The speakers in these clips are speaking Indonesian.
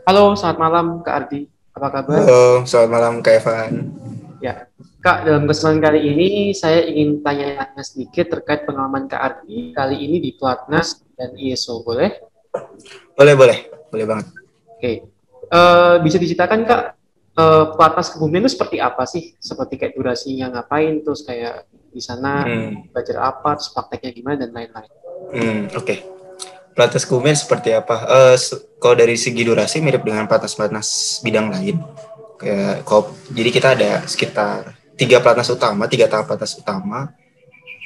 Halo, selamat malam Kak Ardi. Apa kabar? Halo, selamat malam Kak Evan. Ya, Kak, dalam kesempatan kali ini saya ingin tanya-tanya sedikit terkait pengalaman Kak Ardi kali ini di Platnas dan ISO, boleh? Boleh, boleh. Boleh banget. Oke. Bisa diceritakan Kak, Platnas Kebumen itu seperti apa sih? Seperti kayak durasinya ngapain, terus kayak di sana Hmm, belajar apa, terus prakteknya gimana, dan lain-lain. oke. Platnas Kumen seperti apa? Kalau dari segi durasi mirip dengan platnas-platnas bidang lain. Jadi kita ada sekitar tiga tahap platnas utama.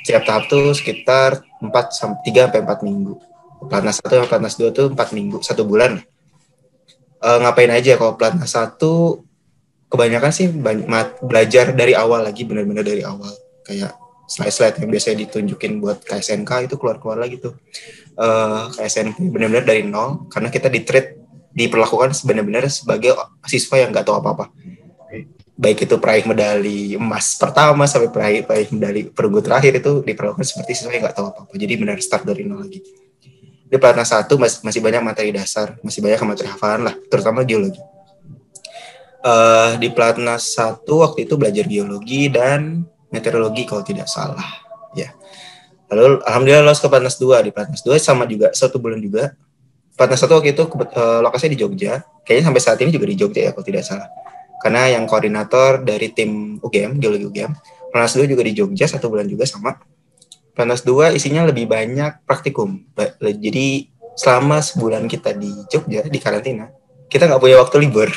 Setiap tahap tuh sekitar 3 sampai 4 minggu. Platnas satu dan platnas 2 tuh 4 minggu, 1 bulan. Ngapain aja kalau platnas satu kebanyakan sih belajar dari awal lagi, benar-benar dari awal. Kayak slide-slide yang biasanya ditunjukin buat KSNK itu keluar-keluar lagi tuh. KSNK benar-benar dari nol karena kita diperlakukan benar-benar sebagai siswa yang nggak tahu apa-apa. Oke. Baik itu peraih medali emas pertama sampai peraih medali perunggu terakhir itu diperlakukan seperti siswa yang nggak tahu apa-apa. Jadi benar start dari nol lagi. Di pelatnas satu masih banyak materi dasar, masih banyak materi hafalan lah, terutama geologi. Di pelatnas satu waktu itu belajar geologi dan meteorologi kalau tidak salah. Ya. Lalu alhamdulillah lolos ke pelatnas 2. Di pelatnas 2 sama juga 1 bulan juga. Pelatnas satu waktu itu lokasinya di Jogja. Kayaknya sampai saat ini juga di Jogja ya kalau tidak salah. Karena yang koordinator dari tim UGM, geologi UGM. Pelatnas 2 juga di Jogja 1 bulan juga sama. Pelatnas 2 isinya lebih banyak praktikum. Jadi selama sebulan kita di Jogja, di karantina, kita nggak punya waktu libur.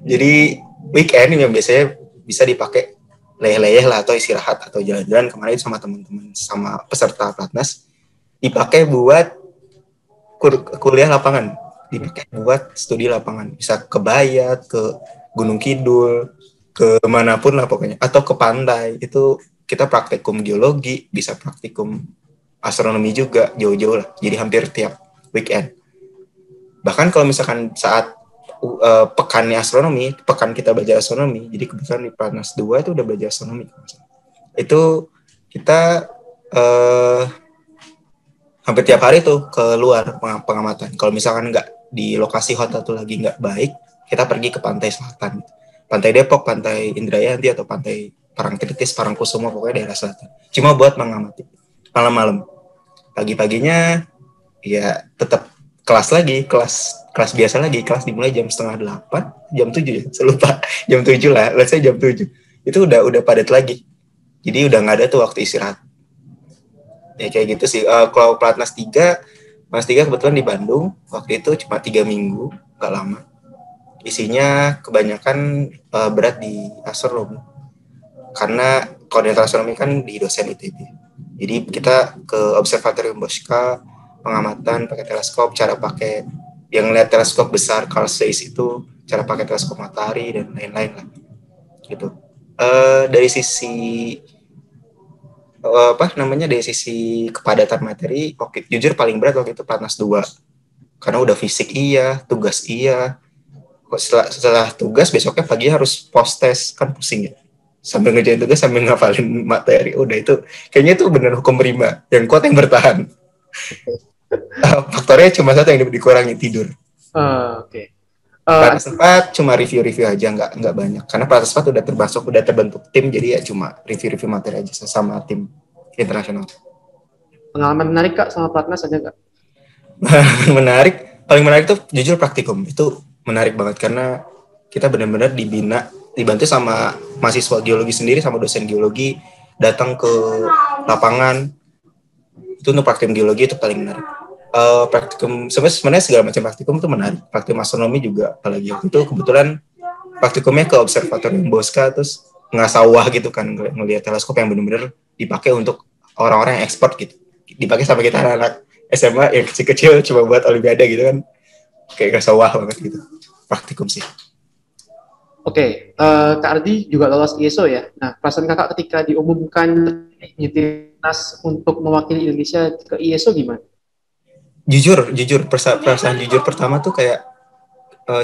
Jadi weekend yang biasanya bisa dipakai leyeh-leyeh lah atau istirahat atau jalan-jalan kemarin sama teman-teman sama peserta platnas dipakai buat kuliah lapangan, dipakai buat studi lapangan, bisa ke Bayat, ke Gunung Kidul, ke manapun lah pokoknya, atau ke pantai. Itu kita praktikum geologi, bisa praktikum astronomi juga jauh-jauh lah, jadi hampir tiap weekend. Bahkan kalau misalkan saat pekannya astronomi, pekan kita belajar astronomi, jadi kebetulan di Platnas 2 itu udah belajar astronomi. Itu kita hampir tiap hari tuh ke luar pengamatan. Kalau misalkan nggak di lokasi hotel tuh lagi nggak baik, kita pergi ke pantai selatan. Pantai Depok, Pantai Indrayanti, atau Pantai Parangtritis, Parangkusumo, pokoknya daerah selatan. Cuma buat mengamati. Malam-malam. Pagi-paginya ya tetap kelas lagi, kelas biasa lagi, kelas dimulai jam 7:30, jam 7 ya, saya lupa, jam 7 lah, let's say jam 7. Itu udah padat lagi, jadi udah nggak ada tuh waktu istirahat. Ya kayak gitu sih. Kalau Platnas 3 kebetulan di Bandung, waktu itu cuma 3 minggu, nggak lama. Isinya kebanyakan berat di astronomi, karena koordinator astronomi kan di dosen ITB. Jadi kita ke observatorium Bosca, pengamatan pakai teleskop, cara pakai yang lihat teleskop besar Carl Zeiss itu, cara pakai teleskop matahari dan lain-lain lah. Gitu. Dari sisi apa namanya, dari sisi kepadatan materi, oke, jujur paling berat waktu itu Platnas 2. Karena udah fisik iya, tugas iya. Setelah tugas besoknya pagi harus post test, kan pusing ya. Sambil ngerjain tugas sambil ngapalin materi, udah itu kayaknya itu bener hukum rimba, yang kuat yang bertahan. Faktornya cuma satu, yang dikurangi tidur. Oke. Platnas 4 cuma review-review aja, nggak banyak. Karena Platnas 4 udah terbentuk tim, jadi ya cuma review-review materi aja sama tim internasional. Pengalaman menarik Kak sama Platnas ada nggak? Paling menarik tuh jujur praktikum. Itu menarik banget karena kita benar-benar dibantu sama mahasiswa geologi sendiri, sama dosen geologi datang ke lapangan. Itu untuk praktikum geologi itu paling menarik. Praktikum sebenarnya segala macam praktikum itu menarik. Praktikum astronomi juga, apalagi waktu itu kebetulan praktikumnya ke observatorium Bosca, terus ngasawah gitu kan, ngelihat teleskop yang benar-benar dipakai untuk orang-orang yang expert gitu, dipakai sama kita anak SMA yang kecil-kecil cuma buat olimpiade gitu kan, kayak ngasawah banget gitu praktikum sih. Oke, Kak Ardi juga lolos ISO ya. Nah, perasaan Kakak ketika diumumkan nyetir timnas untuk mewakili Indonesia ke ISO gimana? Jujur perasaan jujur pertama tuh kayak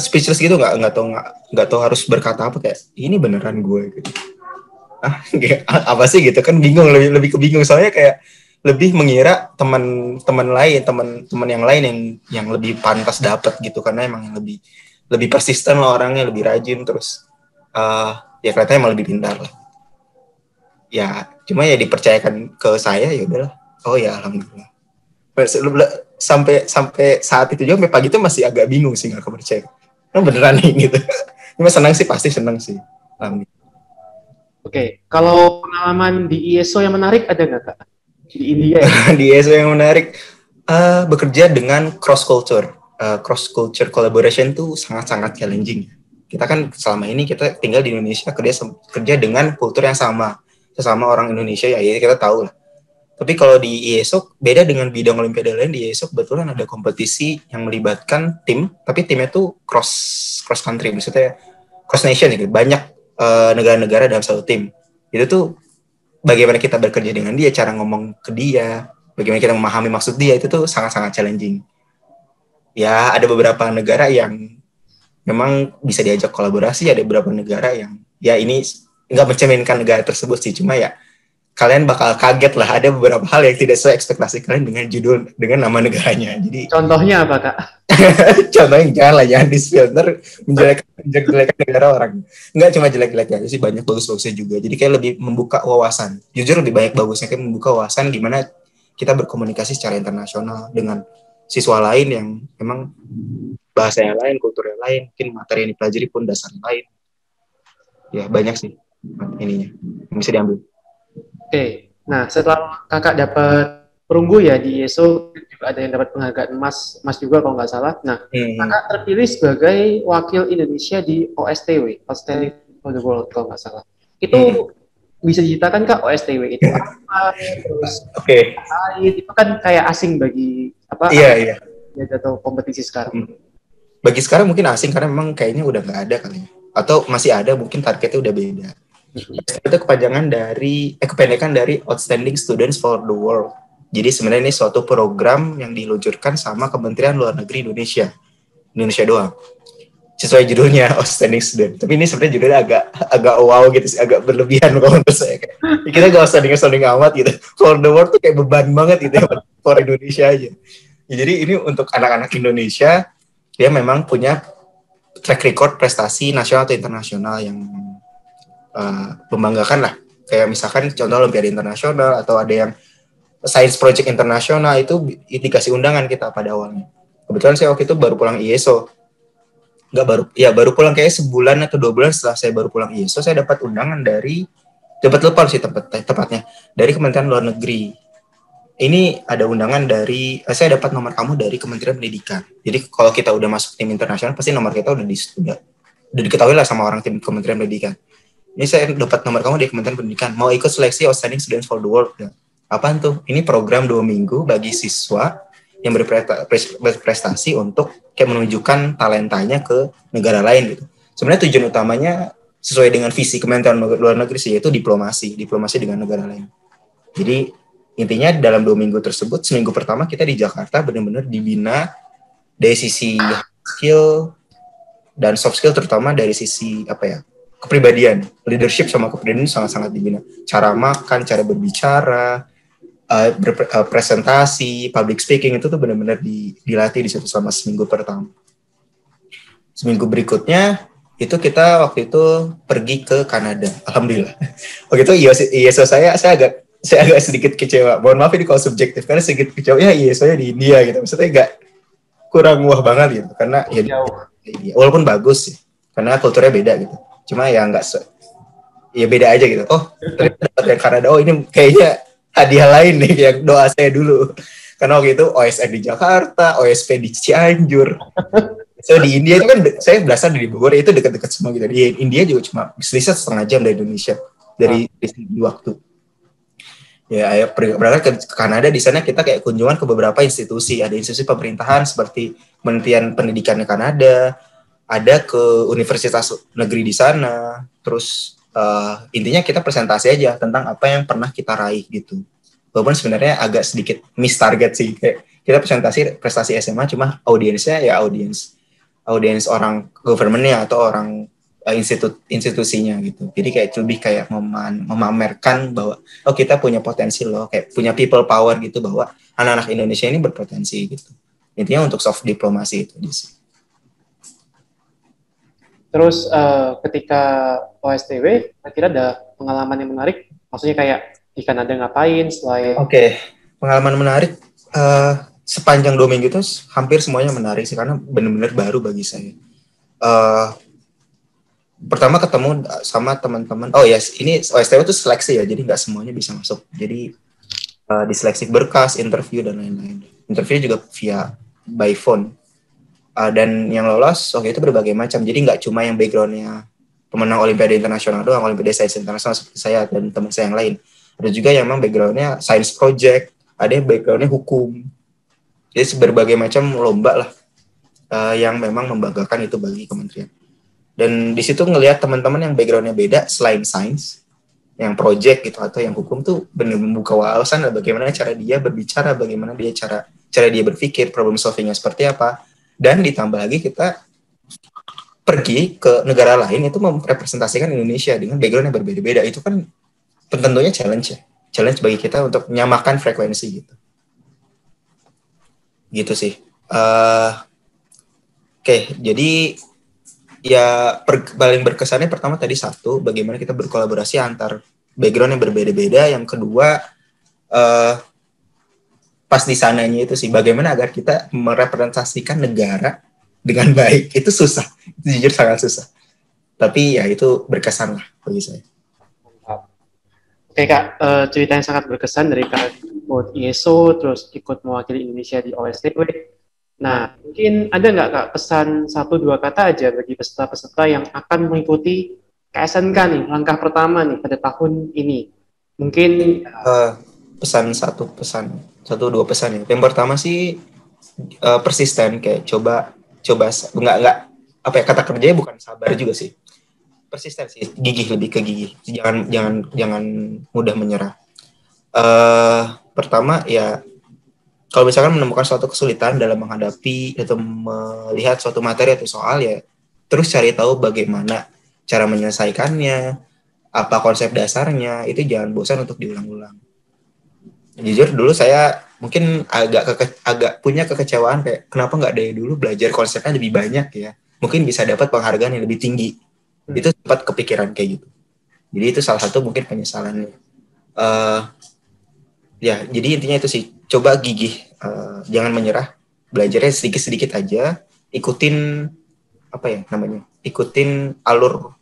speechless gitu, nggak tahu harus berkata apa, kayak ini beneran gue gitu. Apa sih gitu kan, bingung, lebih kebingung soalnya kayak lebih mengira teman-teman lain, teman-teman yang lain yang lebih pantas dapat gitu, karena emang lebih lebih persisten lah orangnya, lebih rajin, terus ya kelihatannya emang lebih pintar lah. Ya cuma ya dipercayakan ke saya, ya udahlah. Oh ya alhamdulillah. Sampai saat itu juga sampai pagi itu masih agak bingung sih, nggak kepercaya. Beneran nih gitu. Cuma senang sih, pasti senang sih. Oke, kalau pengalaman di ISO yang menarik ada nggak Kak? Di India ya? Di ISO yang menarik, bekerja dengan cross culture collaboration tuh sangat-sangat challenging. Kita kan selama ini kita tinggal di Indonesia, kerja dengan kultur yang sama, sesama orang Indonesia ya kita tahu lah. Tapi kalau di ISO beda dengan bidang olimpiade lain. Di ISO kebetulan ada kompetisi yang melibatkan tim, tapi timnya tuh cross country, maksudnya cross nation gitu. Banyak negara-negara dalam satu tim. Itu tuh bagaimana kita bekerja dengan dia, cara ngomong ke dia, bagaimana kita memahami maksud dia, itu tuh sangat-sangat challenging. Ya ada beberapa negara yang memang bisa diajak kolaborasi, ada beberapa negara yang ya ini nggak mencerminkan negara tersebut sih, cuma ya kalian bakal kaget lah, ada beberapa hal yang tidak sesuai ekspektasi kalian dengan nama negaranya. Jadi contohnya apa Kak? contohnya jangan di-spill, menjelek-jelekan negara orang. Nggak cuma jelek-jeleknya aja sih, banyak bagus-bagusnya juga. Jadi kayak lebih membuka wawasan. Jujur lebih banyak bagusnya, kayak membuka wawasan gimana kita berkomunikasi secara internasional dengan siswa lain yang memang bahasanya lain, kulturnya lain, mungkin materi yang dipelajari pun dasar lain. Ya banyak sih ininya yang bisa diambil. Oke, nah setelah Kakak dapat perunggu ya di ISO, juga ada yang dapat penghargaan emas juga kalau nggak salah. Nah, Kakak terpilih sebagai wakil Indonesia di OSTW, Outstanding for the World kalau nggak salah. Itu bisa diceritakan Kak, OSTW itu apa? Terus itu kan kayak asing bagi apa? Iya. Atau kompetisi sekarang. Bagi sekarang mungkin asing karena memang kayaknya udah nggak ada kali ya. Atau masih ada, mungkin targetnya udah beda. Itu kependekan dari Outstanding Students for the World. Jadi sebenarnya ini suatu program yang diluncurkan sama Kementerian Luar Negeri Indonesia doang. Sesuai judulnya Outstanding Student. Tapi ini sebenarnya judulnya agak wow gitu sih, agak berlebihan kalau menurut saya. Kita gak usah outstanding amat gitu. For the World tuh kayak beban banget gitu ya, for Indonesia aja. Ya, jadi ini untuk anak-anak Indonesia, dia memang punya track record prestasi nasional atau internasional yang membanggakan lah. Kayak misalkan contoh Olimpiade Internasional atau ada yang Science Project Internasional, itu dikasih undangan kita pada awalnya. Kebetulan saya waktu itu baru pulang ISO. Baru pulang kayak sebulan atau 2 bulan setelah saya baru pulang ISO, saya dapat undangan tepatnya dari Kementerian Luar Negeri. Ini ada undangan saya dapat nomor kamu dari Kementerian Pendidikan. Jadi kalau kita udah masuk tim internasional, pasti nomor kita udah diketahui lah sama orang tim Kementerian Pendidikan. Ini saya dapat nomor kamu dari Kementerian Pendidikan, mau ikut seleksi Outstanding Students for the World. Apaan tuh? Ini program 2 minggu bagi siswa yang berprestasi untuk kayak menunjukkan talentanya ke negara lain gitu. Sebenarnya tujuan utamanya sesuai dengan visi Kementerian Luar Negeri sih, yaitu diplomasi dengan negara lain. Jadi intinya dalam 2 minggu tersebut, seminggu pertama kita di Jakarta benar-benar dibina dari sisi skill dan soft skill, terutama dari sisi kepribadian, leadership sama kepribadian sangat-sangat dibina. Cara makan, cara berbicara, presentasi, public speaking itu tuh benar-benar dilatih di situ selama seminggu pertama. Seminggu berikutnya itu kita waktu itu pergi ke Kanada. Alhamdulillah. Waktu itu ISO saya agak sedikit kecewa. Mohon maaf ini kalau subjektif, karena sedikit kecewa ya ISO-nya di India gitu. Maksudnya agak kurang wah banget gitu, karena walaupun bagus sih, karena kulturnya beda gitu. Cuma ya beda aja gitu. Oh, ternyata dapat yang Kanada. Oh, ini kayaknya hadiah lain nih yang doa saya dulu. Karena waktu itu OSN di Jakarta, OSP di Cianjur. So di India itu kan saya berasal dari Bogor, itu dekat-dekat semua gitu. Di India juga cuma selisih setengah jam dari Indonesia dari waktu. Ya, berangkat ke Kanada. Di sana kita kayak kunjungan ke beberapa institusi. Ada institusi pemerintahan seperti Kementerian Pendidikan Kanada, ada ke universitas negeri di sana. Terus intinya kita presentasi aja tentang apa yang pernah kita raih gitu. Walaupun sebenarnya agak sedikit miss target sih. Kayak kita prestasi SMA, cuma audiensnya ya audiens orang government-nya atau orang institusinya gitu. Jadi kayak lebih kayak memamerkan bahwa kita punya potensi loh, kayak punya people power gitu, bahwa anak-anak Indonesia ini berpotensi gitu. Intinya untuk soft diplomasi itu sih. Terus ketika OSTW, kira-kira ada pengalaman yang menarik? Maksudnya kayak di Kanada ngapain selain... Oke, pengalaman menarik sepanjang 2 minggu itu hampir semuanya menarik sih karena benar-benar baru bagi saya. Pertama ketemu sama teman-teman. Oh ya, ini OSTW itu seleksi ya, jadi nggak semuanya bisa masuk. Jadi diseleksi berkas, interview dan lain-lain. Interview juga via by phone. Dan yang lolos waktu itu berbagai macam. Jadi nggak cuma yang backgroundnya pemenang Olimpiade Internasional doang, Olimpiade Sains Internasional seperti saya dan teman saya yang lain. Ada juga yang memang backgroundnya science project, ada yang backgroundnya hukum. Jadi berbagai macam lomba lah yang memang membanggakan itu bagi kementerian. Dan di situ ngelihat teman-teman yang backgroundnya beda selain sains, yang project gitu atau yang hukum tuh benar membuka wawasan bagaimana cara dia berbicara, bagaimana dia cara dia berpikir, problem solvingnya seperti apa. Dan ditambah lagi kita pergi ke negara lain itu merepresentasikan Indonesia dengan background yang berbeda-beda. Itu kan tentunya challenge ya. Challenge bagi kita untuk menyamakan frekuensi gitu. Gitu sih. Oke, jadi ya paling berkesannya pertama tadi satu, bagaimana kita berkolaborasi antar background yang berbeda-beda. Yang kedua, pas di sananya itu sih bagaimana agar kita merepresentasikan negara dengan baik. Itu susah, itu jujur sangat susah, tapi ya itu berkesan lah bagi saya. Oke Kak, cerita yang sangat berkesan dari Kak ikut ISO terus ikut mewakili Indonesia di OSTW. Nah, mungkin ada nggak Kak pesan 1-2 kata aja bagi peserta-peserta yang akan mengikuti KSNK nih, langkah pertama nih pada tahun ini. Mungkin pesan 1-2 pesan ya. Yang pertama sih persisten, kayak coba nggak apa ya, kata kerjanya bukan sabar juga sih, persisten sih, gigih, lebih ke gigih, jangan mudah menyerah. Pertama ya, kalau misalkan menemukan suatu kesulitan dalam menghadapi atau melihat suatu materi atau soal ya, terus cari tahu bagaimana cara menyelesaikannya, apa konsep dasarnya, itu jangan bosan untuk diulang-ulang. Jujur dulu saya mungkin agak punya kekecewaan kayak kenapa nggak dari dulu belajar konsepnya lebih banyak ya, mungkin bisa dapat penghargaan yang lebih tinggi. Itu sempat kepikiran kayak gitu. Jadi itu salah satu mungkin penyesalannya. Ya jadi intinya itu sih, coba gigih, jangan menyerah, belajarnya sedikit-sedikit aja, ikutin apa ya namanya, ikutin alur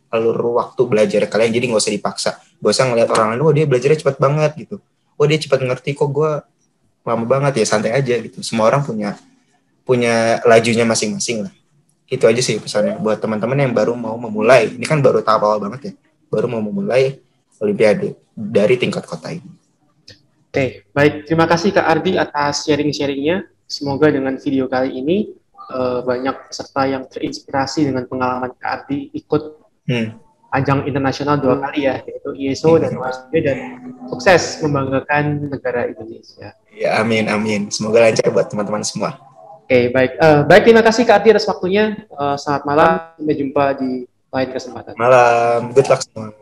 waktu belajar kalian, jadi nggak usah dipaksa, nggak usah ngeliat orang lain, dia belajarnya cepat banget gitu, dia cepat ngerti, kok gue lama banget, ya santai aja gitu. Semua orang punya lajunya masing-masing lah. Itu aja sih pesannya buat teman-teman yang baru mau memulai. Ini kan baru tahap awal banget ya, baru mau memulai Olimpiade dari tingkat kota ini. Oke, baik. Terima kasih Kak Ardi atas sharing-sharingnya. Semoga dengan video kali ini banyak peserta yang terinspirasi dengan pengalaman Kak Ardi ikut ajang internasional 2 kali ya, yaitu ISO dan OSB, dan sukses membanggakan negara Indonesia. Ya, amin. Semoga lancar buat teman-teman semua. Oke, baik. Baik, terima kasih Kak Ardi atas waktunya. Selamat malam, sampai jumpa di lain kesempatan. Malam, good luck semua.